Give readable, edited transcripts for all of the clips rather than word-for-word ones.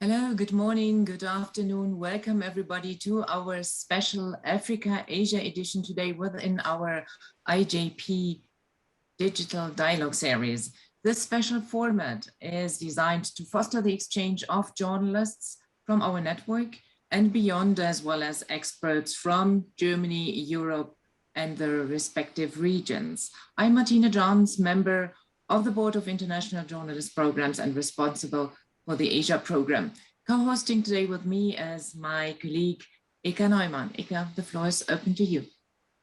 Hello, good morning, good afternoon. Welcome everybody to our special Africa-Asia edition today within our IJP Digital Dialogue series. This special format is designed to foster the exchange of journalists from our network and beyond, as well as experts from Germany, Europe, and the respective regions. I'm Martina Johns, member of the Board of International Journalist Programs and responsible for the Asia program. Co-hosting today with me is my colleague, Eka Neumann. Eka, the floor is open to you.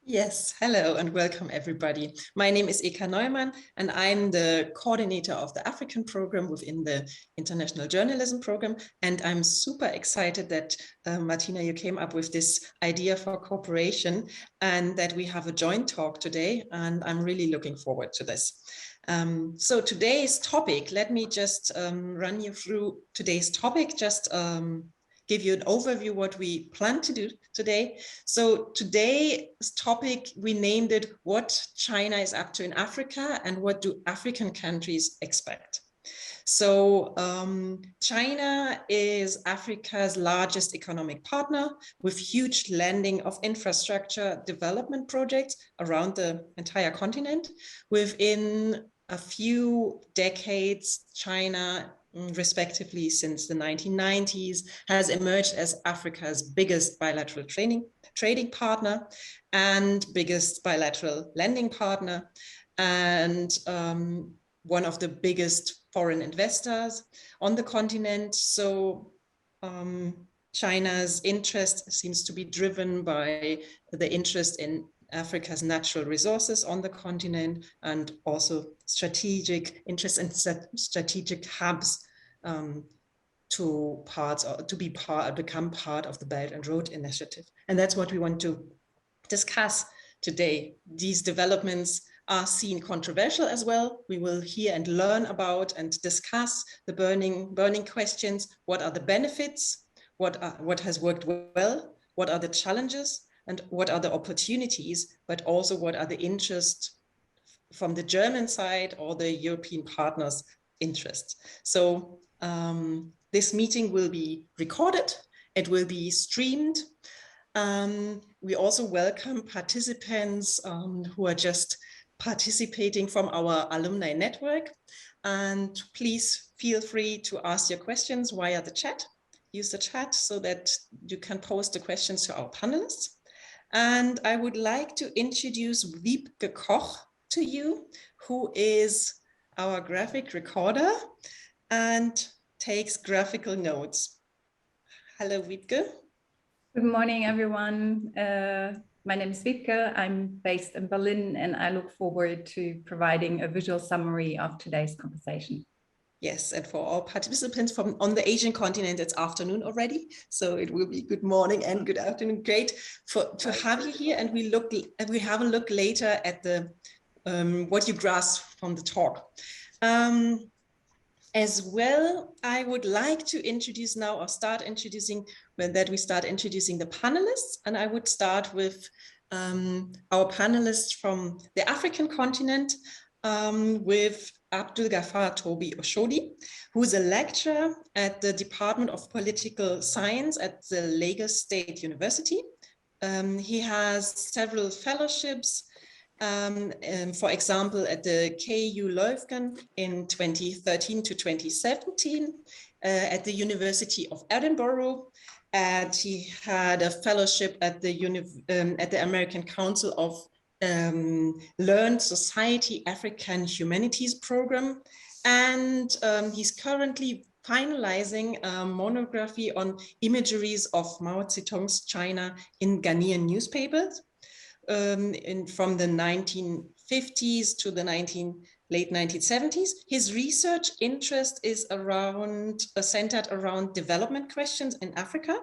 Yes, hello and welcome everybody. My name is Eka Neumann and I'm the coordinator of the African program within the International Journalism Program. And I'm super excited that Martina, you came up with this idea for cooperation and that we have a joint talk today. And I'm really looking forward to this. So today's topic, let me just run you through today's topic, just give you an overview what we plan to do today. So today's topic, we named it What China is Up to in Africa and What Do African Countries Expect? So China is Africa's largest economic partner with huge lending of infrastructure development projects around the entire continent. Within a few decades, China, respectively since the 1990s, has emerged as Africa's biggest bilateral trading partner and biggest bilateral lending partner, and one of the biggest foreign investors on the continent. So China's interest seems to be driven by the interest in Africa's natural resources on the continent and also strategic interest in strategic hubs become part of the Belt and Road Initiative. And that's what we want to discuss today. These developments are seen controversial as well. We will hear and learn about and discuss the burning questions. What are the benefits? What has worked well? What are the challenges? And what are the opportunities? But also what are the interests from the German side or the European partners' interests? So this meeting will be recorded. It will be streamed. We also welcome participants who are just participating from our alumni network. And please feel free to ask your questions via the chat. Use the chat so that you can post the questions to our panelists. And I would like to introduce Wiebke Koch to you, who is our graphic recorder and takes graphical notes. Hello, Wiebke. Good morning, everyone. My name is Wiebke. I'm based in Berlin, and I look forward to providing a visual summary of today's conversation. Yes, and for all participants from on the Asian continent, it's afternoon already, so it will be good morning and good afternoon. Great to have you here, and we have a look later at the what you grasp from the talk. As well, I would like to introduce now, or start introducing the panelists, and I would start with our panelists from the African continent, with Abdul Ghaffar Tobi Oshodi, who is a lecturer at the Department of Political Science at the Lagos State University. He has several fellowships, for example, at the KU Leuven in 2013 to 2017, at the University of Edinburgh. And he had a fellowship at the American Council of Learned Society African Humanities Program, and he's currently finalizing a monography on imageries of Mao Zedong's China in Ghanaian newspapers from the 1950s to the late 1970s. His research interest is centered around development questions in Africa,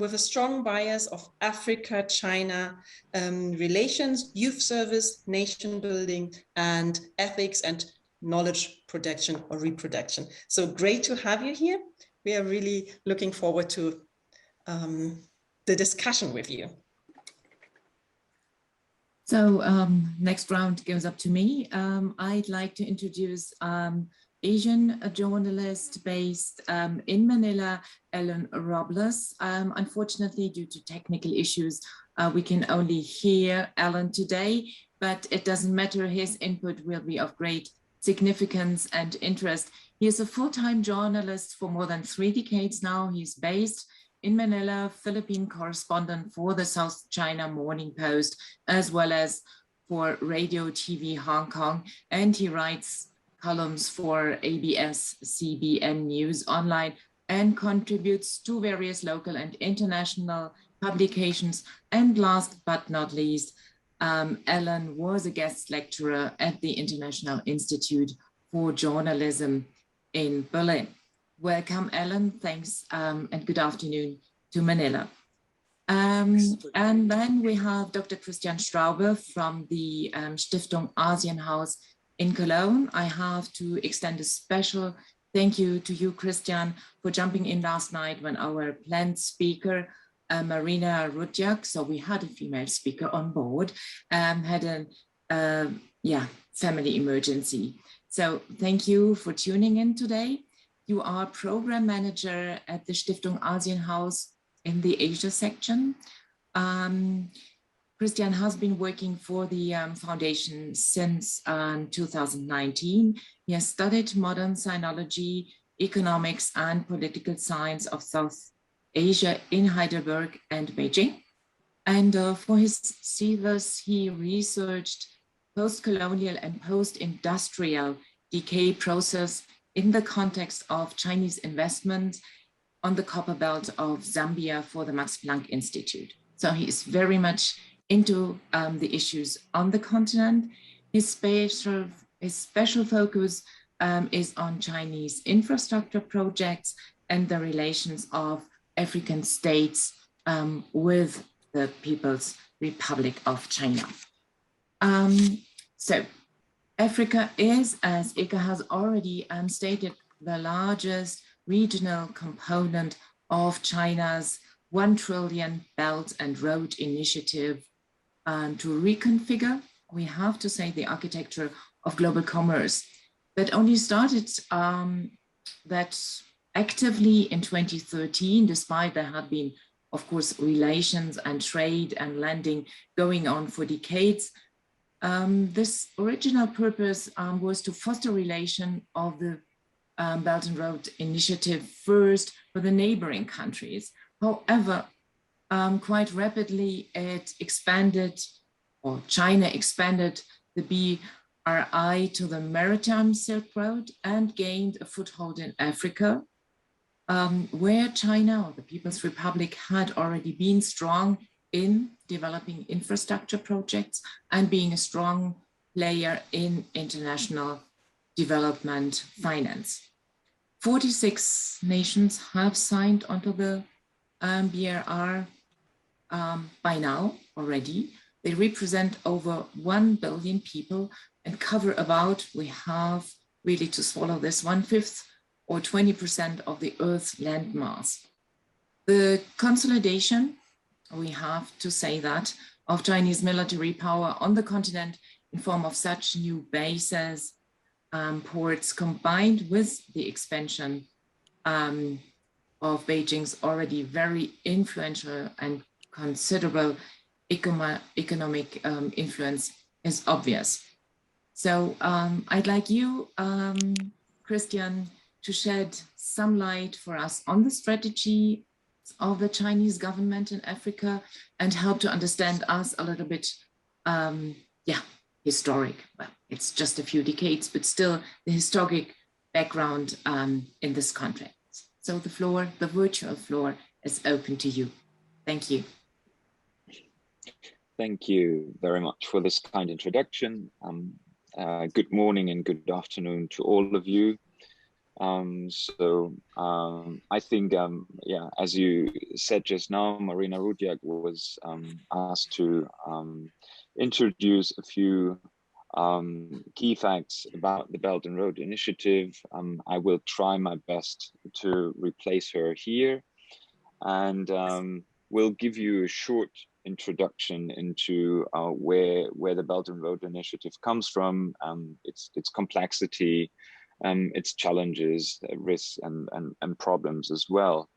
with a strong bias of Africa-China relations, youth service, nation building, and ethics and knowledge production or reproduction. So great to have you here. We are really looking forward to the discussion with you. So next round goes up to me. I'd like to introduce Asian journalist based in Manila, Ellen Robles. Unfortunately, due to technical issues, we can only hear Ellen today, but it doesn't matter. His input will be of great significance and interest. He is a full-time journalist for more than 3 decades now. He's based in Manila, Philippine correspondent for the South China Morning Post, as well as for Radio TV Hong Kong, and he writes columns for ABS, CBN News Online, and contributes to various local and international publications. And last but not least, Ellen was a guest lecturer at the International Institute for Journalism in Berlin. Welcome, Ellen. Thanks, and good afternoon to Manila. And then we have Dr. Christian Straube from the Stiftung Asienhaus in Cologne. I have to extend a special thank you to you, Christian, for jumping in last night when our planned speaker, Marina Rudjak, so we had a female speaker on board, had a family emergency. So thank you for tuning in today. You are program manager at the Stiftung Asienhaus in the Asia section. Christian has been working for the foundation since 2019. He has studied modern sinology, economics, and political science of South Asia in Heidelberg and Beijing. And for his thesis, he researched post-colonial and post-industrial decay process in the context of Chinese investment on the copper belt of Zambia for the Max Planck Institute. So he is very much into the issues on the continent. His special focus is on Chinese infrastructure projects and the relations of African states with the People's Republic of China. So Africa is, as Ika has already stated, the largest regional component of China's 1 trillion Belt and Road Initiative to reconfigure, we have to say, the architecture of global commerce that only started that actively in 2013, despite there had been, of course, relations and trade and lending going on for decades. This original purpose was to foster relation of the Belt and Road Initiative first for the neighboring countries. However, quite rapidly it expanded, or China expanded the BRI to the Maritime Silk Road and gained a foothold in Africa, where China, or the People's Republic, had already been strong in developing infrastructure projects and being a strong player in international development finance. 46 nations have signed onto the BRI by now already. They represent over 1 billion people and cover about, we have really to swallow this, 1/5 or 20% of the Earth's landmass. The consolidation, we have to say that, of Chinese military power on the continent in form of such new bases, ports, combined with the expansion of Beijing's already very influential and considerable economic influence is obvious. So I'd like you, Christian, to shed some light for us on the strategy of the Chinese government in Africa and help to understand us a little bit, historic. Well, it's just a few decades, but still the historic background in this context. So the floor, the virtual floor, is open to you. Thank you. Thank you very much for this kind introduction. Good morning and good afternoon to all of you. I think, as you said just now, Marina Rudjak was asked to introduce a few key facts about the Belt and Road Initiative. I will try my best to replace her here, and we'll give you a short introduction into where the Belt and Road Initiative comes from, its complexity, its challenges, risks, and problems as well.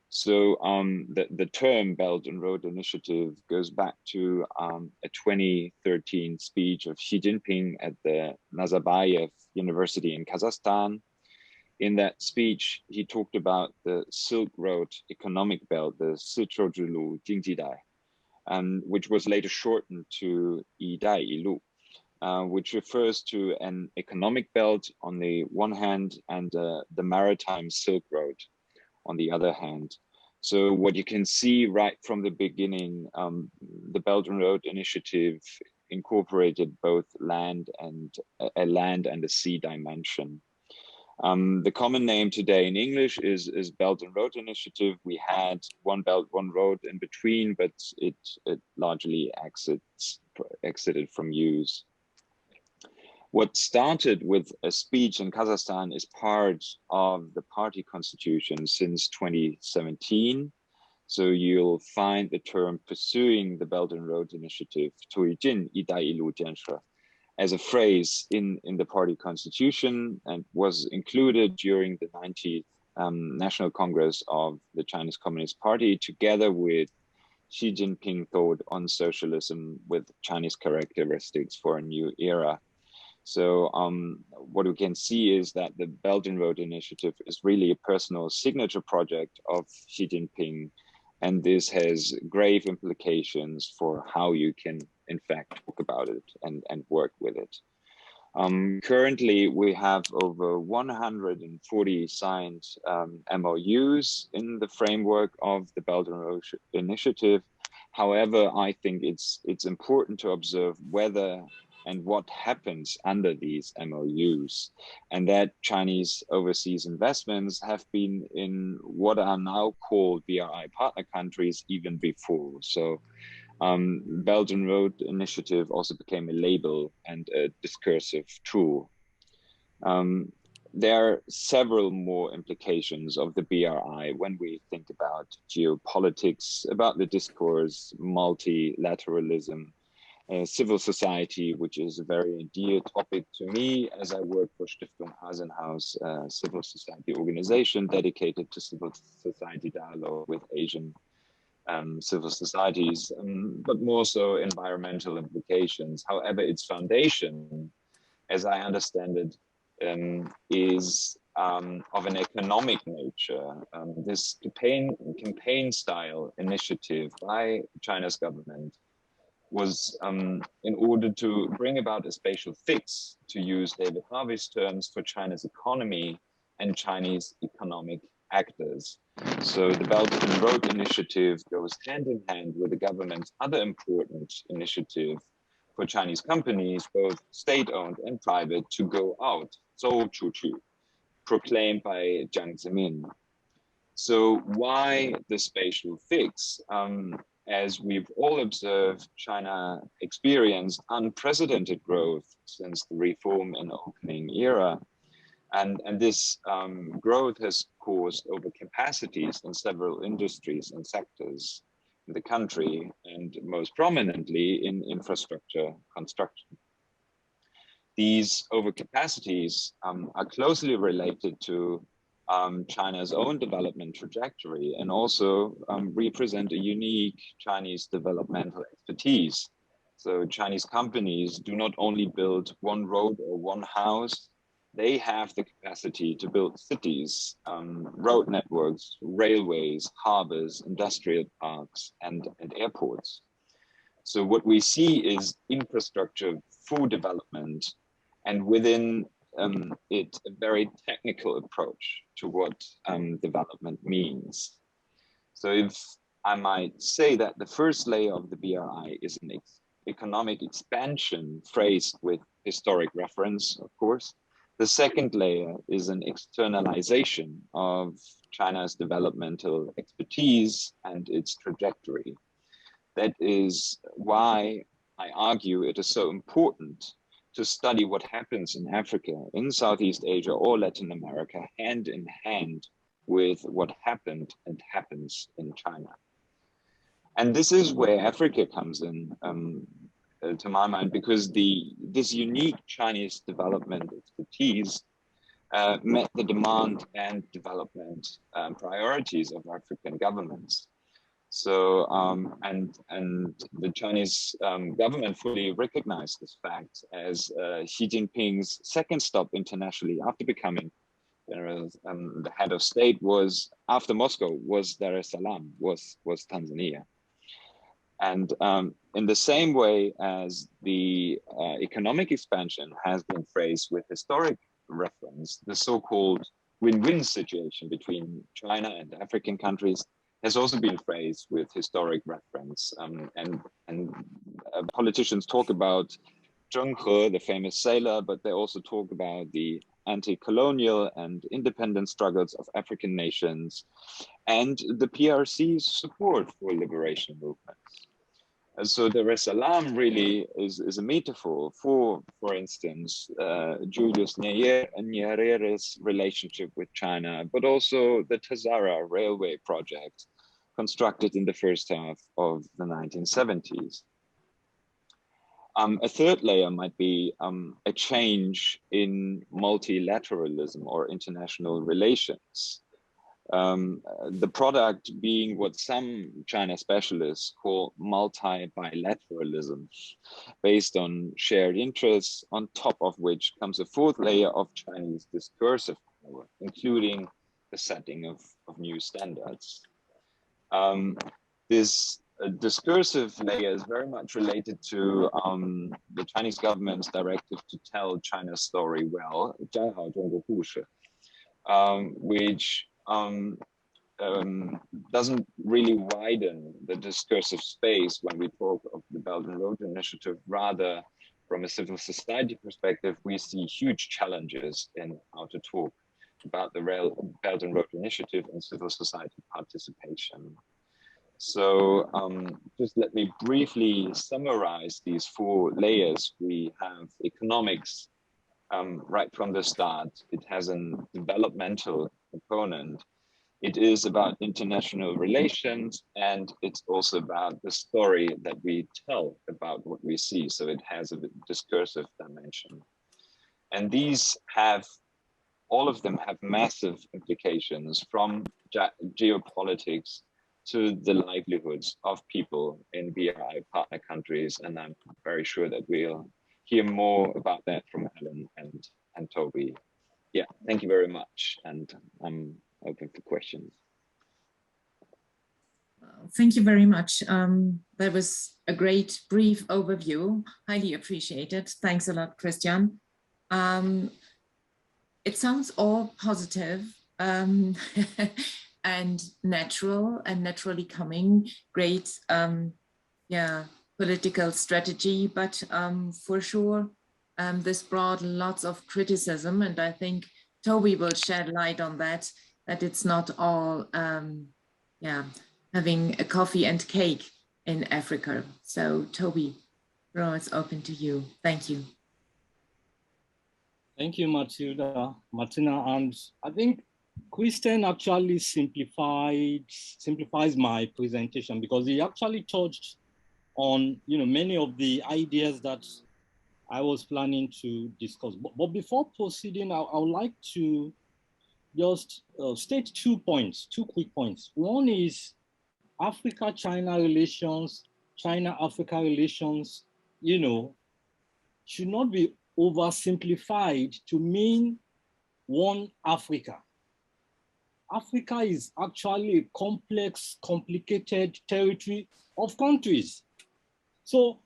So the term Belt and Road Initiative goes back to a 2013 speech of Xi Jinping at the Nazarbayev University in Kazakhstan. In that speech, he talked about the Silk Road economic belt, the Sichuan Jingjidai, which was later shortened to Yidai Yilu, which refers to an economic belt on the one hand and the maritime Silk Road on the other hand. So what you can see right from the beginning, the Belt and Road Initiative incorporated both land and a sea dimension. The common name today in English is Belt and Road Initiative. We had One Belt, One Road in between, but it largely exited from use. What started with a speech in Kazakhstan is part of the party constitution since 2017. So you'll find the term pursuing the Belt and Road Initiative, 推进一带一路建设, as a phrase in the party constitution, and was included during the 90th National Congress of the Chinese Communist Party, together with Xi Jinping thought on socialism with Chinese characteristics for a new era. So what we can see is that the Belt and Road Initiative is really a personal signature project of Xi Jinping, and this has grave implications for how you can, in fact, talk about it and work with it. Currently, we have over 140 signed MOUs in the framework of the Belt and Road Initiative. However, I think it's important to observe whether and what happens under these MOUs, and that Chinese overseas investments have been in what are now called BRI partner countries even before. So Belt and Road Initiative also became a label and a discursive tool. There are several more implications of the BRI when we think about geopolitics, about the discourse, multilateralism, civil society, which is a very dear topic to me as I work for Stiftung Asienhaus, a civil society organization dedicated to civil society dialogue with Asian civil societies, but more so environmental implications. However, its foundation, as I understand it, is of an economic nature. This campaign style initiative by China's government was in order to bring about a spatial fix, to use David Harvey's terms, for China's economy and Chinese economic actors. So the Belt and Road Initiative goes hand in hand with the government's other important initiative for Chinese companies, both state-owned and private, to go out, 走出去, proclaimed by Jiang Zemin. So why the spatial fix? As we've all observed, China experienced unprecedented growth since the reform and opening era. And this growth has caused overcapacities in several industries and sectors in the country, and most prominently in infrastructure construction. These overcapacities are closely related to China's own development trajectory, and also represent a unique Chinese developmental expertise. So Chinese companies do not only build one road or one house, they have the capacity to build cities, road networks, railways, harbors, industrial parks, and airports. So what we see is infrastructure for development, and within it a very technical approach to what development means. So if I might say that the first layer of the BRI is an economic expansion phrased with historic reference, of course. The second layer is an externalization of China's developmental expertise and its trajectory. That is why I argue it is so important to study what happens in Africa, in Southeast Asia, or Latin America, hand in hand with what happened and happens in China. And this is where Africa comes in, to my mind, because this unique Chinese development expertise met the demand and development priorities of African governments. So, and the Chinese government fully recognized this fact as Xi Jinping's second stop internationally after becoming the head of state was, after Moscow, was Dar es Salaam, was Tanzania. And in the same way as the economic expansion has been phrased with historic reference, the so-called win-win situation between China and African countries has also been phrased with historic reference. And politicians talk about Zheng He, the famous sailor, but they also talk about the anti-colonial and independent struggles of African nations and the PRC's support for liberation movements. And so Dar es Salaam really is a metaphor for instance, Julius Nyerere's relationship with China, but also the Tazara railway project constructed in the first half of the 1970s. A third layer might be a change in multilateralism or international relations. The product being what some China specialists call multi-bilateralism, based on shared interests, on top of which comes a fourth layer of Chinese discursive power, including the setting of new standards. This discursive layer is very much related to the Chinese government's directive to tell China's story well, which doesn't really widen the discursive space when we talk of the Belt and Road Initiative. Rather, from a civil society perspective, we see huge challenges in how to talk about the Belt and Road Initiative and civil society participation. So just let me briefly summarize these four layers. We have economics right from the start. It has a developmental component. It is about international relations, and it's also about the story that we tell about what we see. So it has a discursive dimension. And these have, all of them have massive implications, from geopolitics to the livelihoods of people in BRI partner countries. And I'm very sure that we'll hear more about that from Helen and Toby. Yeah, thank you very much. And I'm open for questions. Thank you very much. That was a great brief overview. Highly appreciated. Thanks a lot, Christian. It sounds all positive and natural and naturally coming. Great, political strategy, but for sure, this brought lots of criticism, and I think Toby will shed light on that it's not all, having a coffee and cake in Africa. So Toby, the floor is open to you. Thank you. Thank you, Martina. And I think Christian actually simplifies my presentation, because he actually touched on many of the ideas that I was planning to discuss. But before proceeding, I would like to just state 2 points, 2 quick points. One is Africa-China relations, China-Africa relations, should not be oversimplified to mean one Africa. Africa is actually a complex, complicated territory of countries. So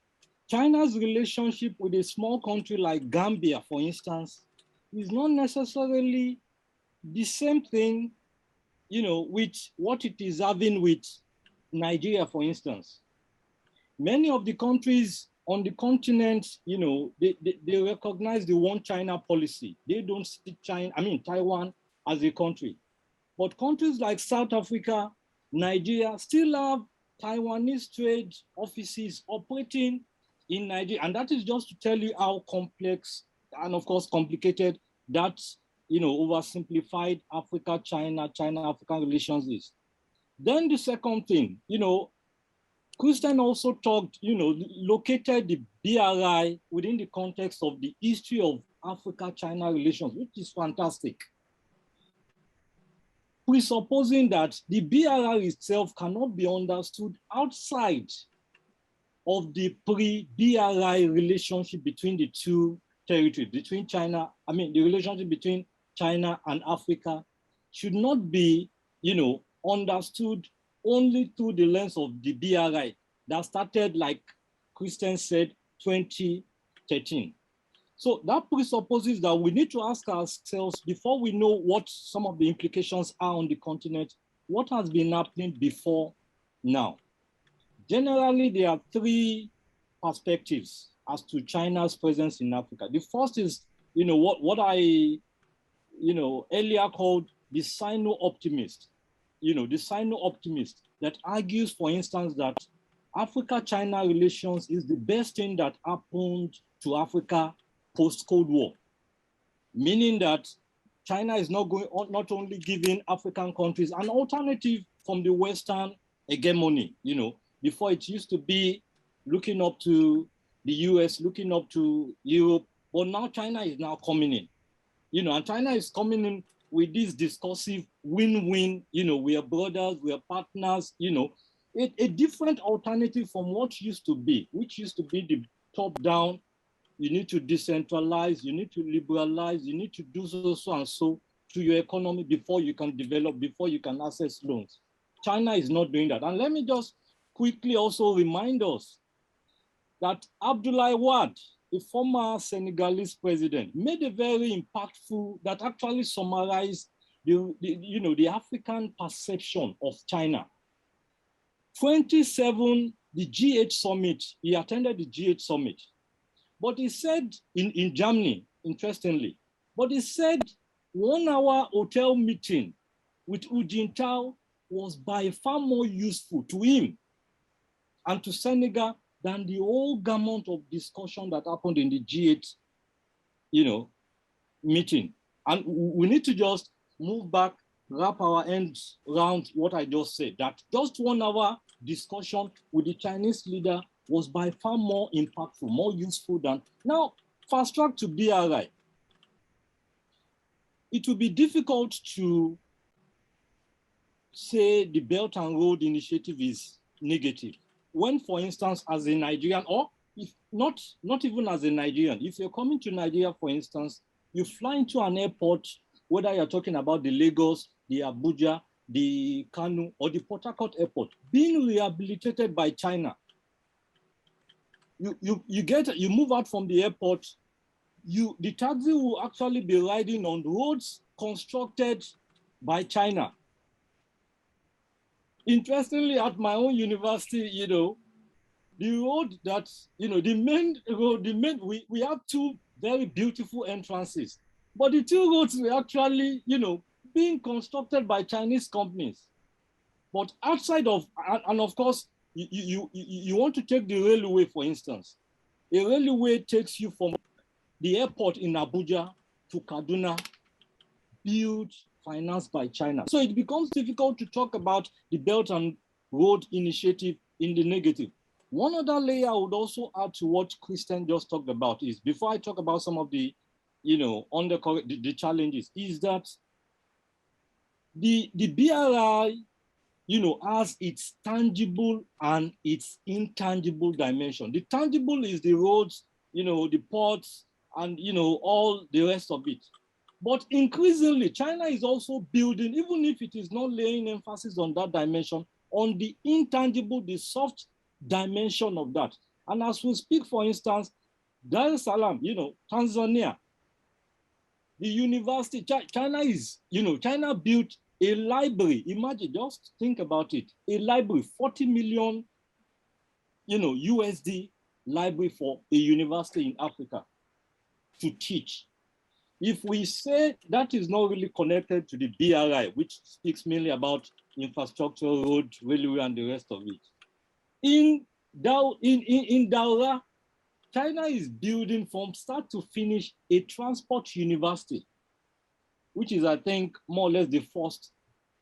China's relationship with a small country like Gambia, for instance, is not necessarily the same thing, with what it is having with Nigeria, for instance. Many of the countries on the continent, they recognize the one China policy. They don't see Taiwan as a country. But countries like South Africa, Nigeria still have Taiwanese trade offices operating in Nigeria. And that is just to tell you how complex and of course complicated that, oversimplified Africa-China, China-Africa relations is. Then the second thing, Christian also talked, located the BRI within the context of the history of Africa-China relations, which is fantastic. Presupposing that the BRI itself cannot be understood outside of the pre-BRI relationship between the two territories, between China, the relationship between China and Africa should not be, understood only through the lens of the BRI that started, like Christian said, 2013. So that presupposes that we need to ask ourselves, before we know what some of the implications are on the continent, what has been happening before now? Generally, there are three perspectives as to China's presence in Africa. The first is, what I, earlier called the Sino-optimist. The Sino-optimist that argues, for instance, that Africa-China relations is the best thing that happened to Africa post-Cold War, meaning that China is not only giving African countries an alternative from the Western hegemony. Before it used to be looking up to the US, looking up to Europe, but now China is now coming in. And China is coming in with this discursive win-win, we are brothers, we are partners, a different alternative from what used to be, which used to be the top-down. You need to decentralize, you need to liberalize, you need to do so and so to your economy before you can develop, before you can access loans. China is not doing that. And let me just quickly also remind us that Abdoulaye Wade, a former Senegalese president, made a very impactful, that actually summarized the African perception of China. 27, the G8 summit, he attended the G8 summit. But he said in Germany, interestingly, but he said 1 hour hotel meeting with Hu Jintao was by far more useful to him and to Senegal than the whole gamut of discussion that happened in the G8, meeting. And we need to just move back, wrap our ends around what I just said, that just 1 hour discussion with the Chinese leader was by far more impactful, more useful than, now fast track to BRI. It will be difficult to say the Belt and Road Initiative is negative. When, for instance, as a Nigerian, or if not even as a Nigerian, if you're coming to Nigeria, for instance, you fly into an airport, whether you're talking about the Lagos, the Abuja, the Kanu, or the Port Harcourt airport, being rehabilitated by China. You move out from the airport, the taxi will actually be riding on roads constructed by China. Interestingly, at my own university, the road that, the main road, we have two very beautiful entrances, but the two roads were actually, being constructed by Chinese companies. But outside of, and of course, you want to take the railway, for instance. A railway takes you from the airport in Abuja to Kaduna, built, financed by China. So it becomes difficult to talk about the Belt and Road Initiative in the negative. One other layer I would also add to what Christian just talked about is, before I talk about some of the, the challenges, is that the BRI, has its tangible and its intangible dimension. The tangible is the roads, the ports, and all the rest of it. But increasingly, China is also building, even if it is not laying emphasis on that dimension, on the intangible, the soft dimension of that. And as we speak, for instance, Dar es Salaam, Tanzania, the university, China is, China built a library. Imagine, just think about it. A library, 40 million, USD library for a university in Africa to teach. If we say that is not really connected to the BRI, which speaks mainly about infrastructure, road, railway, and the rest of it. In Daura, China is building from start to finish a transport university, which is, I think, more or less the first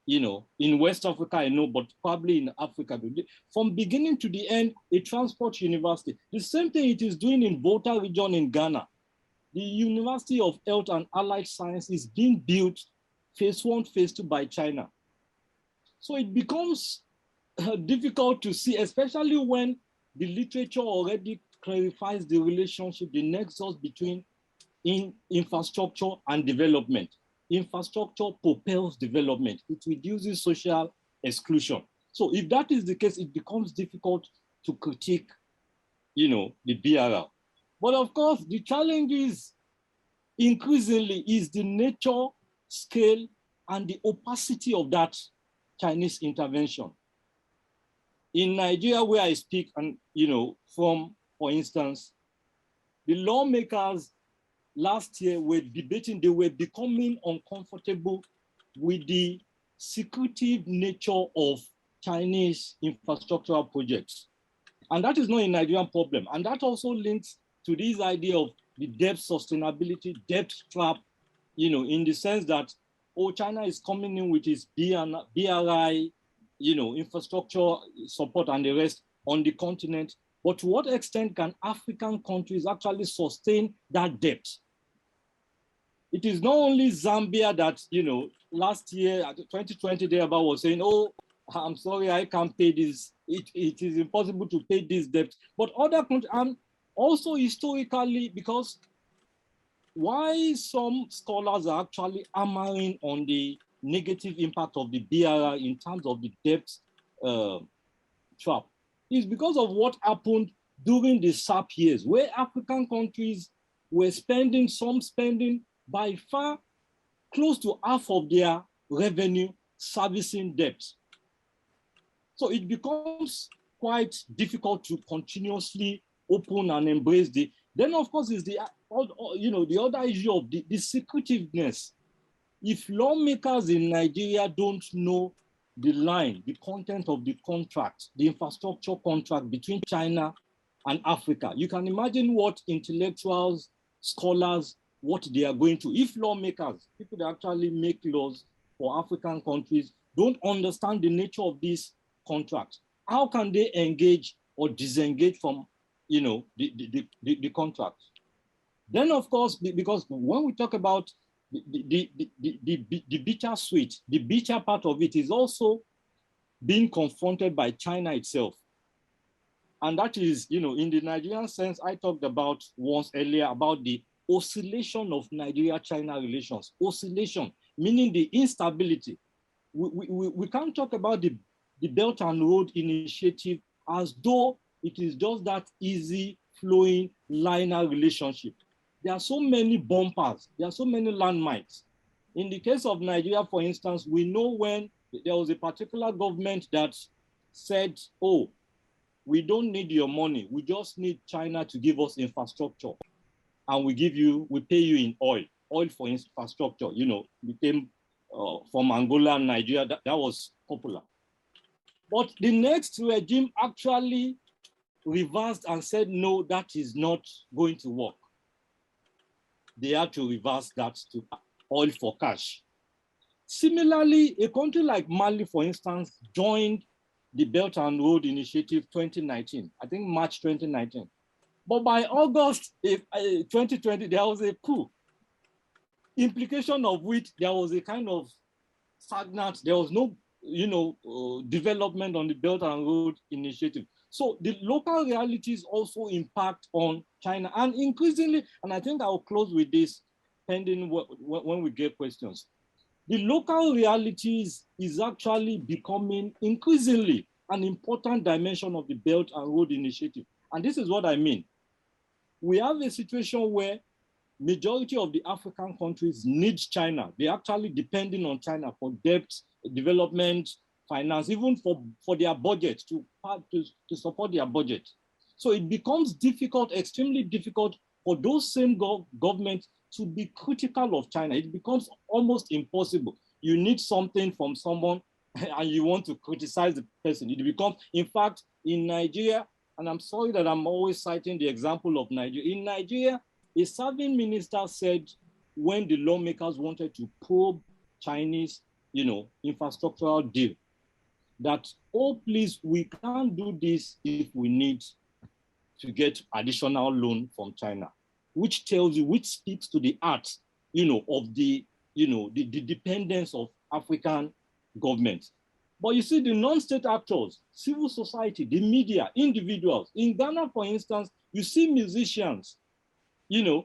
in West Africa, I know, but probably in Africa. From beginning to the end, a transport university. The same thing it is doing in Volta region in Ghana. The University of Health and Allied Science is being built phase 1, phase 2 by China. So it becomes difficult to see, especially when the literature already clarifies the relationship, the nexus between infrastructure and development. Infrastructure propels development. It reduces social exclusion. So if that is the case, it becomes difficult to critique, the BRL. But of course, the challenge is increasingly is the nature, scale, and the opacity of that Chinese intervention. In Nigeria, where I speak, and from, for instance, the lawmakers last year were debating, they were becoming uncomfortable with the secretive nature of Chinese infrastructural projects. And that is not a Nigerian problem. And that also links to this idea of the debt sustainability, debt trap, in the sense that, China is coming in with its BRI, infrastructure support and the rest on the continent. But to what extent can African countries actually sustain that debt? It is not only Zambia that, last year, 2020, thereabout was saying, I'm sorry, I can't pay this. It is impossible to pay this debt. But other countries, and also historically, because why some scholars are actually hammering on the negative impact of the BRI in terms of the debt trap is because of what happened during the SAP years, where African countries were spending by far close to half of their revenue servicing debt. So it becomes quite difficult to continuously open and embrace the. Then of course is the other issue of the secretiveness. If lawmakers in Nigeria don't know the line, the content of the contract, the infrastructure contract between China and Africa, you can imagine what intellectuals, scholars, what they are going to. If lawmakers, people that actually make laws for African countries, don't understand the nature of this contract, how can they engage or disengage from the contract? Then of course, because when we talk about the bittersweet, the bitter part of it is also being confronted by China itself. And that is, in the Nigerian sense, I talked about once earlier about the oscillation of Nigeria-China relations. Oscillation, meaning the instability. We can't talk about the Belt and Road Initiative as though it is just that easy flowing linear relationship. There are so many bumpers, there are so many landmines. In the case of Nigeria, for instance, we know when there was a particular government that said, we don't need your money, we just need China to give us infrastructure. And we pay you in oil for infrastructure, became from Angola and Nigeria, that was popular. But the next regime actually reversed and said, no, that is not going to work. They had to reverse that to oil for cash. Similarly, a country like Mali, for instance, joined the Belt and Road Initiative 2019, I think March 2019. But by August 2020, there was a coup, implication of which there was a kind of stagnant, there was no development on the Belt and Road Initiative. So the local realities also impact on China, and increasingly, and I think I'll close with this pending when we get questions. The local realities is actually becoming increasingly an important dimension of the Belt and Road Initiative. And this is what I mean. We have a situation where majority of the African countries need China. They're actually depending on China for debt, development, finance, even for their budget, to support their budget. So it becomes difficult, extremely difficult for those same governments to be critical of China. It becomes almost impossible. You need something from someone and you want to criticize the person. It becomes, in fact, in Nigeria, and I'm sorry that I'm always citing the example of Nigeria. In Nigeria, a serving minister said when the lawmakers wanted to probe Chinese infrastructural deal that, oh, please, we can't do this if we need to get additional loan from China, which speaks to the art, of the dependence of African governments. But you see, the non-state actors, civil society, the media, individuals. In Ghana, for instance, you see musicians, you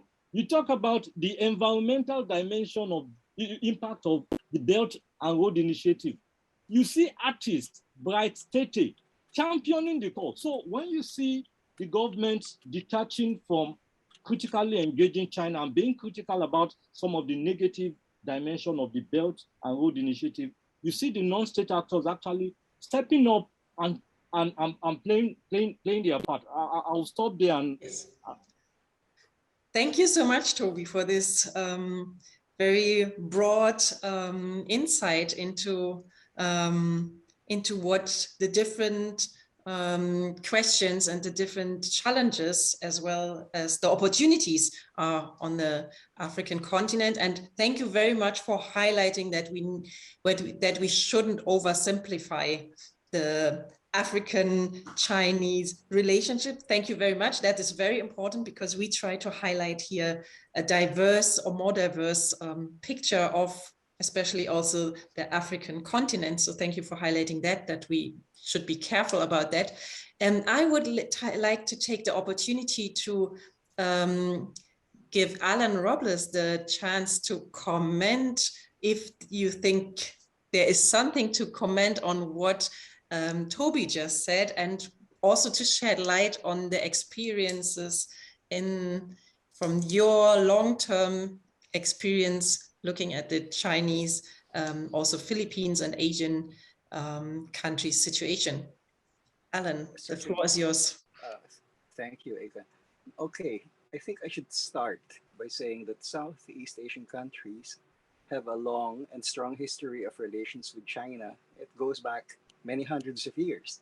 talk about the environmental dimension of the impact of the Belt and Road Initiative. You see artists, Bright Tete, championing the cause. So when you see the government detaching from critically engaging China and being critical about some of the negative dimension of the Belt and Road Initiative, you see the non-state actors actually stepping up and playing their part. I'll stop there. And yes. Thank you so much, Toby, for this very broad insight into what the different questions and the different challenges, as well as the opportunities, are on the African continent. And thank you very much for highlighting that we shouldn't oversimplify the African-Chinese relationship. Thank you very much. That is very important, because we try to highlight here a diverse or more diverse picture of especially also the African continent. So thank you for highlighting that we should be careful about that. And I would like to take the opportunity to give Alan Robles the chance to comment, if you think there is something to comment on what Toby just said, and also to shed light on the experiences from your long-term experience looking at the Chinese, also Philippines and Asian countries' situation. Alan, the floor is yours. Thank you, Eva. Okay, I think I should start by saying that Southeast Asian countries have a long and strong history of relations with China. It goes back many hundreds of years.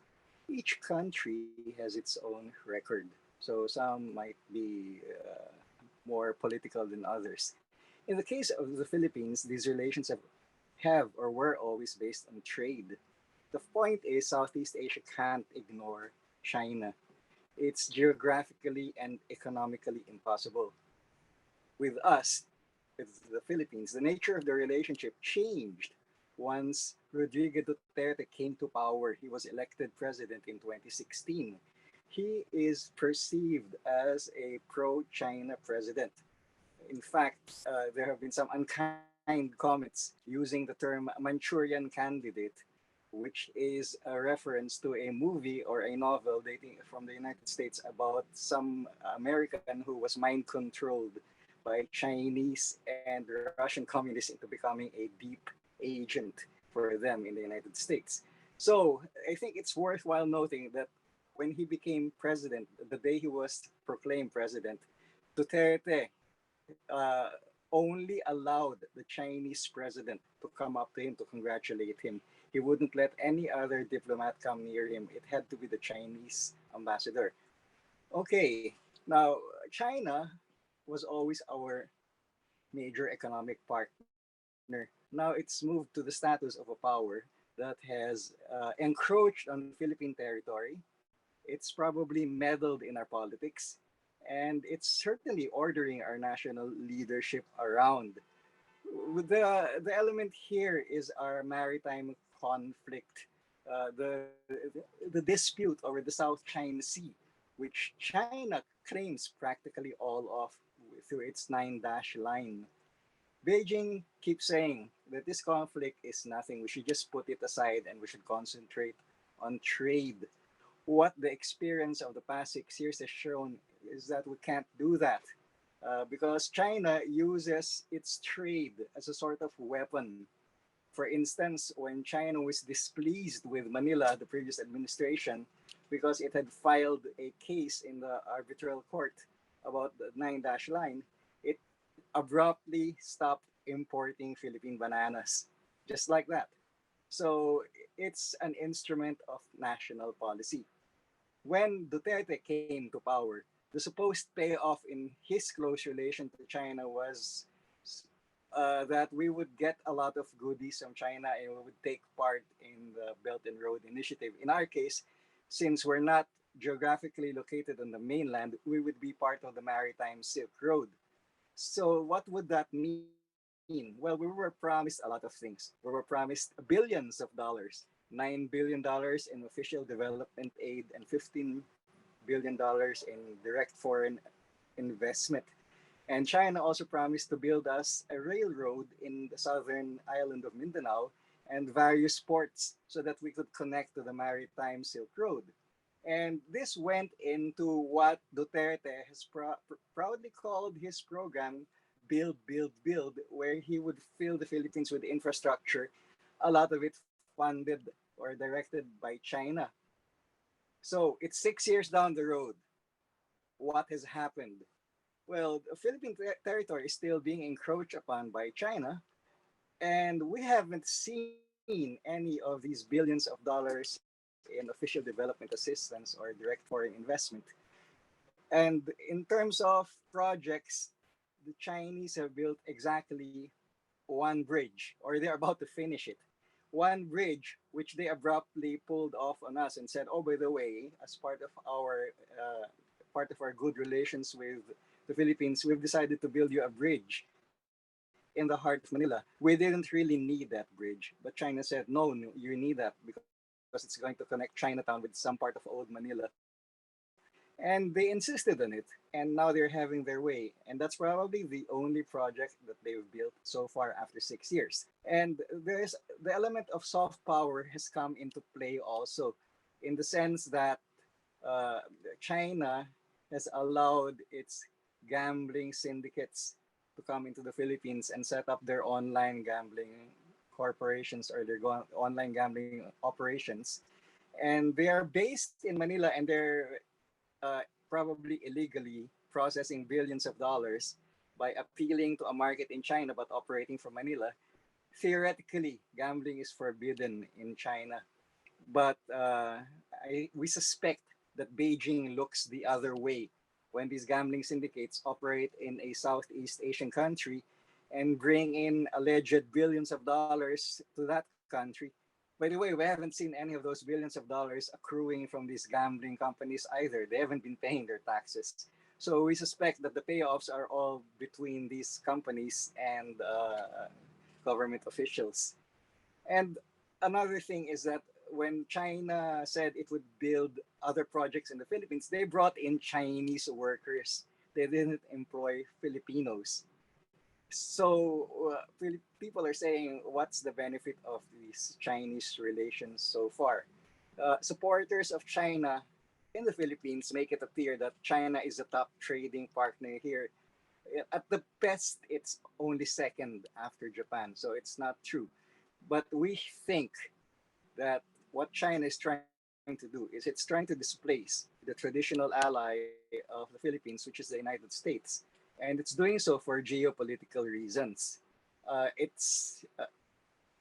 Each country has its own record, so some might be more political than others. In the case of the Philippines, these relations have or were always based on trade. The point is, Southeast Asia can't ignore China. It's geographically and economically impossible. With us, with the Philippines, the nature of the relationship changed once Rodrigo Duterte came to power. He was elected president in 2016. He is perceived as a pro-China president. In fact, there have been some unkind comments using the term Manchurian candidate, which is a reference to a movie or a novel dating from the United States about some American who was mind controlled by Chinese and Russian communists into becoming a deep agent for them in the United States. So I think it's worthwhile noting that when he became president, the day he was proclaimed president, Duterte only allowed the Chinese president to come up to him to congratulate him. He wouldn't let any other diplomat come near him. It had to be the Chinese ambassador. Okay, now China was always our major economic partner. Now it's moved to the status of a power that has encroached on Philippine territory. It's probably meddled in our politics, and it's certainly ordering our national leadership around. The element here is our maritime conflict, the dispute over the South China Sea, which China claims practically all of through its 9-dash line. Beijing keeps saying that this conflict is nothing. We should just put it aside and we should concentrate on trade. What the experience of the past 6 years has shown is that we can't do that because China uses its trade as a sort of weapon. For instance, when China was displeased with Manila, the previous administration, because it had filed a case in the arbitral court about the 9-dash line, it abruptly stopped importing Philippine bananas, just like that. So it's an instrument of national policy. When Duterte came to power, the supposed payoff in his close relation to China was that we would get a lot of goodies from China and we would take part in the Belt and Road Initiative. In our case, since we're not geographically located on the mainland, we would be part of the Maritime Silk Road. So, what would that mean? Well, we were promised a lot of things. We were promised billions of dollars, $9 billion in official development aid, and $15 billion in direct foreign investment. And China also promised to build us a railroad in the southern island of Mindanao and various ports so that we could connect to the Maritime Silk Road. And this went into what Duterte has proudly called his program, Build, Build, Build, where he would fill the Philippines with infrastructure, a lot of it funded or directed by China. So it's 6 years down the road. What has happened? Well, the Philippine territory is still being encroached upon by China, and we haven't seen any of these billions of dollars in official development assistance or direct foreign investment. And in terms of projects, the Chinese have built exactly one bridge, or they're about to finish it. One bridge, which they abruptly pulled off on us and said, "Oh, by the way, as part of our good relations with the Philippines, we've decided to build you a bridge in the heart of Manila. We didn't really need that bridge, but China said, no, no, you need that because it's going to connect Chinatown with some part of old Manila." And they insisted on it, and now they're having their way. And that's probably the only project that they've built so far after 6 years. And there's the element of soft power has come into play also, in the sense that China has allowed its gambling syndicates to come into the Philippines and set up their online gambling corporations or their online gambling operations. And they are based in Manila, and they're probably illegally processing billions of dollars by appealing to a market in China but operating from Manila. Theoretically, gambling is forbidden in China, but we suspect that Beijing looks the other way when these gambling syndicates operate in a Southeast Asian country and bring in alleged billions of dollars to that country. By the way, we haven't seen any of those billions of dollars accruing from these gambling companies either. They haven't been paying their taxes. So we suspect that the payoffs are all between these companies and government officials. And another thing is that when China said it would build other projects in the Philippines, they brought in Chinese workers. They didn't employ Filipinos. So people are saying, what's the benefit of these Chinese relations so far? Supporters of China in the Philippines make it appear that China is a top trading partner here. At the best, it's only second after Japan, so it's not true. But we think that what China is trying to do is it's trying to displace the traditional ally of the Philippines, which is the United States. And it's doing so for geopolitical reasons.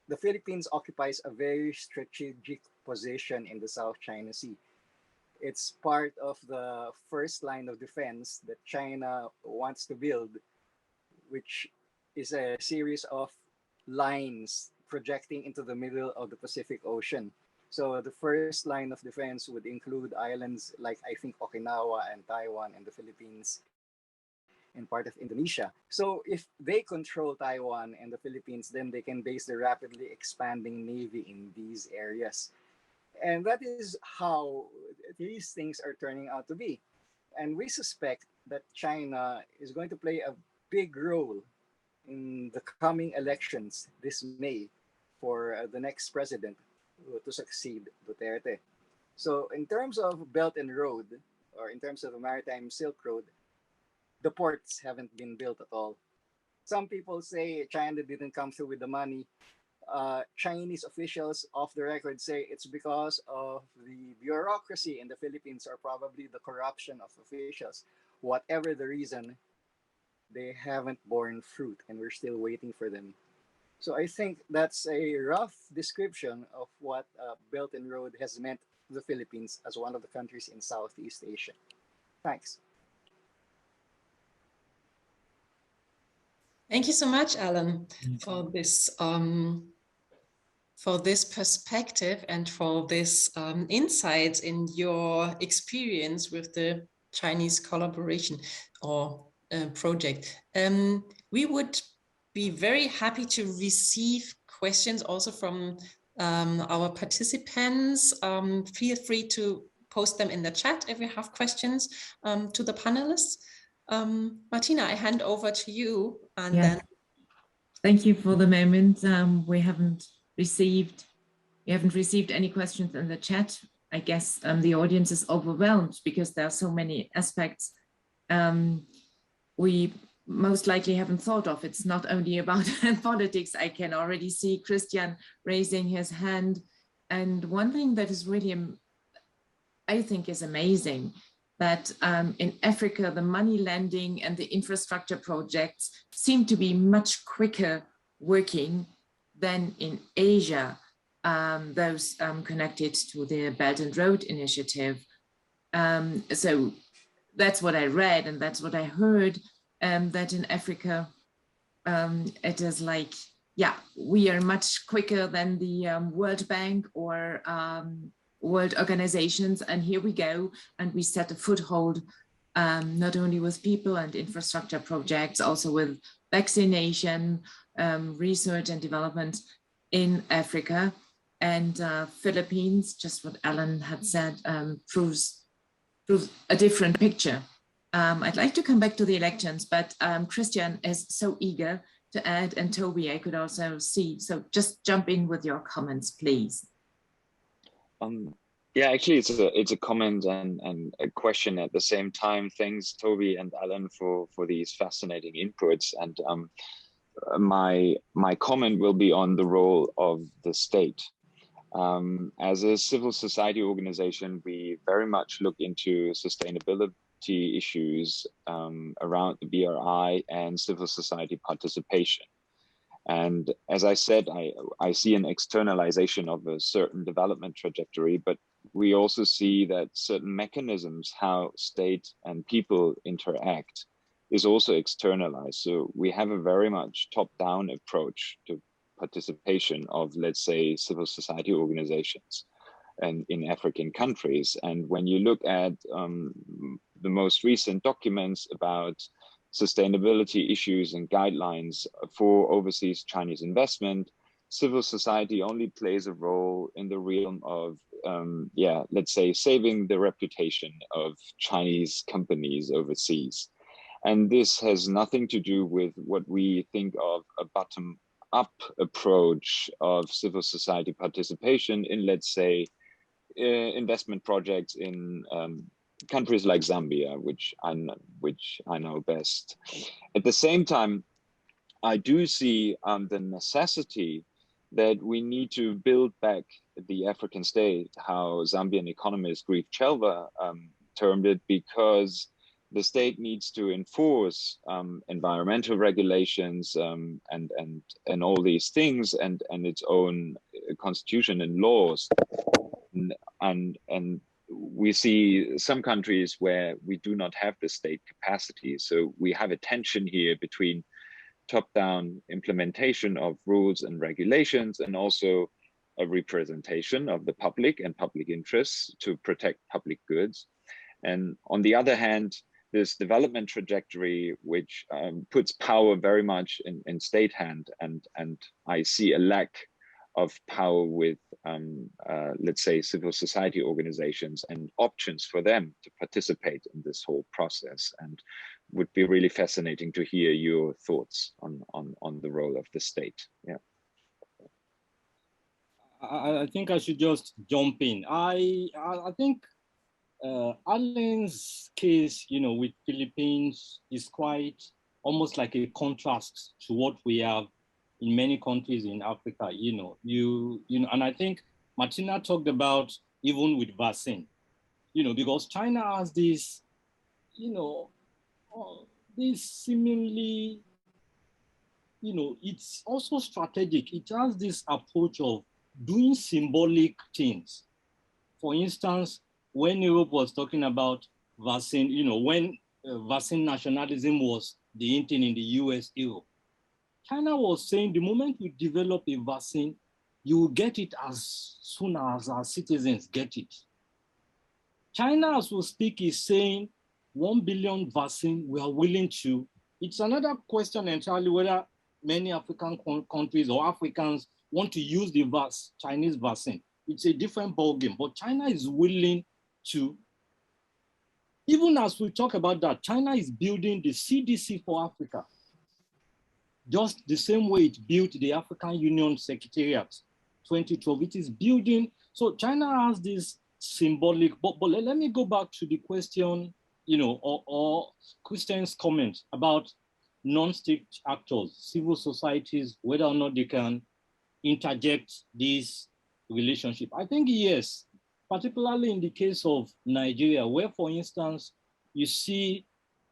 The Philippines occupies a very strategic position in the South China Sea. It's part of the first line of defense that China wants to build, which is a series of lines projecting into the middle of the Pacific Ocean. So the first line of defense would include islands like, I think, Okinawa and Taiwan and the Philippines and part of Indonesia. So if they control Taiwan and the Philippines, then they can base their rapidly expanding navy in these areas. And that is how these things are turning out to be. And we suspect that China is going to play a big role in the coming elections this May for the next president to succeed Duterte. So, in terms of Belt and Road, or in terms of the Maritime Silk Road, the ports haven't been built at all. Some people say China didn't come through with the money. Chinese officials off the record say it's because of the bureaucracy in the Philippines or probably the corruption of officials. Whatever the reason, they haven't borne fruit and we're still waiting for them. So I think that's a rough description of what Belt and Road has meant to the Philippines as one of the countries in Southeast Asia. Thanks. Thank you so much, Alan, for this perspective and for this insights in your experience with the Chinese collaboration or project. We would be very happy to receive questions also from our participants. Feel free to post them in the chat if you have questions to the panelists. Martina, I hand over to you, and then. Thank you for the moment. We haven't received any questions in the chat. I guess the audience is overwhelmed because there are so many aspects we most likely haven't thought of. It's not only about politics. I can already see Christian raising his hand. And one thing that is really, I think, is amazing, that in Africa, the money lending and the infrastructure projects seem to be much quicker working than in Asia, those connected to the Belt and Road Initiative. So that's what I read and that's what I heard, that in Africa, it is like, yeah, we are much quicker than the World Bank or world organizations. And here we go, and we set a foothold, not only with people and infrastructure projects, also with vaccination, research and development in Africa. And Philippines, just what Alan had said, proves a different picture. I'd like to come back to the elections, but Christian is so eager to add, and Toby, I could also see. So just jump in with your comments, please. Yeah, actually, it's a comment and a question at the same time. Thanks, Toby and Alan, for these fascinating inputs. And my comment will be on the role of the state. As a civil society organization, we very much look into sustainability issues around the BRI and civil society participation. And as I said, I see an externalization of a certain development trajectory, but we also see that certain mechanisms, how state and people interact, is also externalized. So we have a very much top-down approach to participation of, let's say, civil society organizations and in African countries. And when you look at the most recent documents about sustainability issues and guidelines for overseas Chinese investment, civil society only plays a role in the realm of, let's say, saving the reputation of Chinese companies overseas. And this has nothing to do with what we think of a bottom-up approach of civil society participation in, let's say, investment projects in countries like Zambia, which I know best. At the same time, I do see the necessity that we need to build back the African state, how Zambian economist Grief Chelva termed it, because the state needs to enforce environmental regulations and all these things and its own constitution and laws. And we see some countries where we do not have the state capacity. So we have a tension here between top-down implementation of rules and regulations and also a representation of the public and public interests to protect public goods. And on the other hand, this development trajectory, which puts power very much in state hand, and I see a lack of power with, let's say, civil society organizations and options for them to participate in this whole process. And would be really fascinating to hear your thoughts on the role of the state. Yeah. I think I should just jump in. I think Alan's case, with Philippines is quite almost like a contrast to what we have in many countries in Africa. And I think Martina talked about even with vaccine, because China has this, this seemingly, it's also strategic. It has this approach of doing symbolic things. For instance, when Europe was talking about vaccine, when vaccine nationalism was the in thing in the US, Europe, China was saying the moment we develop a vaccine, you will get it as soon as our citizens get it. China, as we speak, is saying 1 billion vaccine we are willing to. It's another question entirely whether many African countries or Africans want to use the Chinese vaccine. It's a different ballgame, but China is willing to. Even as we talk about that, China is building the CDC for Africa, just the same way it built the African Union Secretariat 2012. It is building, so China has this symbolic, but let me go back to the question, or Christian's comment about non-state actors, civil societies, whether or not they can interject this relationship. I think yes, particularly in the case of Nigeria, where, for instance, you see